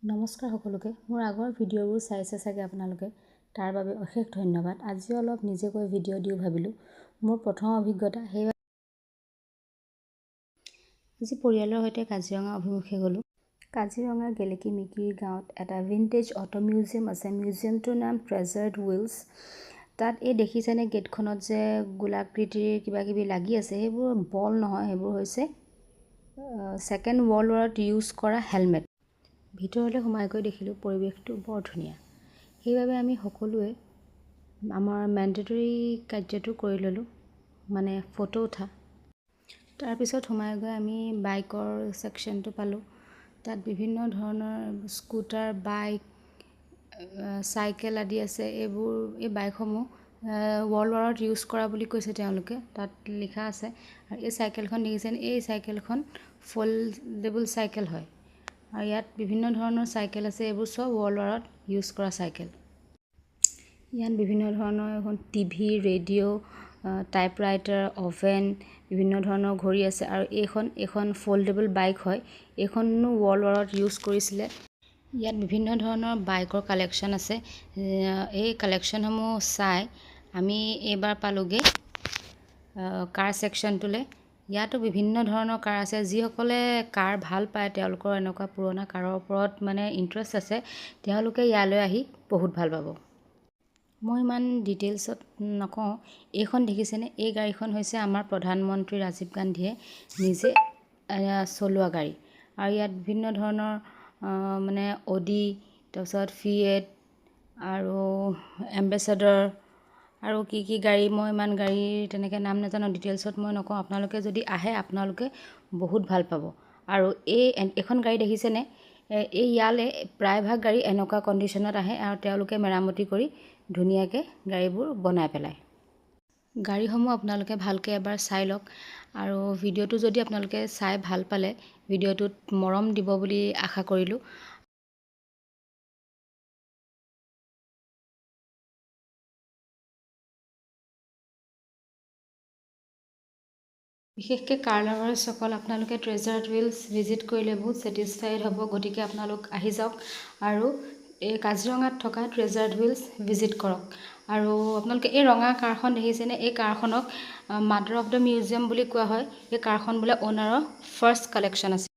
নমস্কাৰ সকলোকে মোৰ আগৰ ভিডিঅ'বোৰ চাইছে চাগে আপোনালোকে তাৰ বাবে অশেষ ধন্যবাদ। আজি অলপ নিজেকৈ ভিডিঅ' দিও ভাবিলোঁ। মোৰ প্ৰথম অভিজ্ঞতা সেই আজি পৰিয়ালৰ সৈতে কাজিৰঙা অভিমুখে গ'লোঁ। কাজিৰঙাৰ গেলেকী মিকিৰ গাঁৱত এটা ভিনটেজ অটো মিউজিয়াম আছে। মিউজিয়ামটোৰ নাম ট্ৰেজাৰ্ড হুইলছ। তাত এই দেখিছেনে গেটখনত যে গোলাকৃতিৰ কিবা কিবি লাগি আছে, সেইবোৰ বল নহয়, সেইবোৰ হৈছে ছেকেণ্ড ৱৰ্ল্ড ৱাৰত ইউজ কৰা হেলমেট। ভিতৰলৈ সোমাই গৈ দেখিলোঁ পৰিৱেশটো বৰ ধুনীয়া। সেইবাবে আমি সকলোৱে আমাৰ মেণ্ডেটৰী কাৰ্যটো কৰি ল'লোঁ, মানে ফটো উঠা। তাৰপিছত সোমাই গৈ আমি বাইকৰ ছেকশ্যনটো পালোঁ। তাত বিভিন্ন ধৰণৰ স্কুটাৰ, বাইক, চাইকেল আদি আছে। এই বাইকসমূহ ৱৰ্ল্ড ৱাৰত ইউজ কৰা বুলি কৈছে তেওঁলোকে, তাত লিখা আছে। আৰু এই চাইকেলখন দেখিছেনে, এই চাইকেলখন ফল্ডেবল চাইকেল হয়। আৰু ইয়াত বিভিন্ন ধৰণৰ চাইকেল আছে, এইবোৰ চব ৱৰ্ল্ড ৱাৰত ইউজ কৰা চাইকেল। ইয়াত বিভিন্ন ধৰণৰ এখন টিভি, ৰেডিঅ', টাইপৰাইটাৰ, অভেন, বিভিন্ন ধৰণৰ ঘড়ী আছে। আৰু এইখন ফল্ডেবল বাইক হয়। এইখনো ৱৰ্ল্ড ৱাৰত ইউজ কৰিছিলে। ইয়াত বিভিন্ন ধৰণৰ বাইকৰ কালেকশ্যন আছে। এই কালেকশ্যনসমূহ চাই আমি এইবাৰ পালোঁগৈ কাৰ ছেকশ্যনটোলৈ। ইয়াতো বিভিন্ন ধৰণৰ কাৰ আছে। যিসকলে কাৰ ভাল পায়, তেওঁলোকৰ এনেকুৱা পুৰণা কাৰৰ ওপৰত মানে ইণ্টাৰেষ্ট আছে, তেওঁলোকে ইয়ালৈ আহি বহুত ভাল পাব। মই ইমান ডিটেইলছত নকওঁ। এইখন দেখিছেনে, এই গাড়ীখন হৈছে আমাৰ প্ৰধানমন্ত্ৰী ৰাজীৱ গান্ধীয়ে নিজে চলোৱা গাড়ী। আৰু ইয়াত বিভিন্ন ধৰণৰ মানে অডি, তাৰপিছত ফিয়েট আৰু এম্বেচেডৰ আৰু কি কি গাড়ী, মই ইমান গাড়ীৰ তেনেকৈ নাম নাজানো, ডিটেইলছত মই নকওঁ। আপোনালোকে যদি আহে আপোনালোকে বহুত ভাল পাব। আৰু এইখন গাড়ী দেখিছেনে, ইয়ালৈ প্ৰায়ভাগ গাড়ী এনেকুৱা কণ্ডিশ্যনত আহে আৰু তেওঁলোকে মেৰামতি কৰি ধুনীয়াকৈ গাড়ীবোৰ বনাই পেলায়। গাড়ীসমূহ আপোনালোকে ভালকৈ এবাৰ চাই লওক। আৰু ভিডিঅ'টো যদি আপোনালোকে চাই ভাল পালে, ভিডিঅ'টোত মৰম দিব বুলি আশা কৰিলোঁ। বিশেষকৈ কাৰ লাভাৰ্ছসকল, আপোনালোকে ট্ৰেজাৰ্ড হুইলছ ভিজিট কৰিলে বহুত ছেটিছফাইড হ'ব। গতিকে আপোনালোক আহি যাওক আৰু এই কাজিৰঙাত থকা ট্ৰেজাৰ্ড হুইলছ ভিজিট কৰক। আৰু আপোনালোকে এই ৰঙা কাৰখন দেখিছেনে, এই কাৰখনক মাদাৰ অফ দ্য মিউজিয়াম বুলি কোৱা হয়। এই কাৰখন বোলে অ'নাৰৰ ফাৰ্ষ্ট কালেকশ্যন আছে।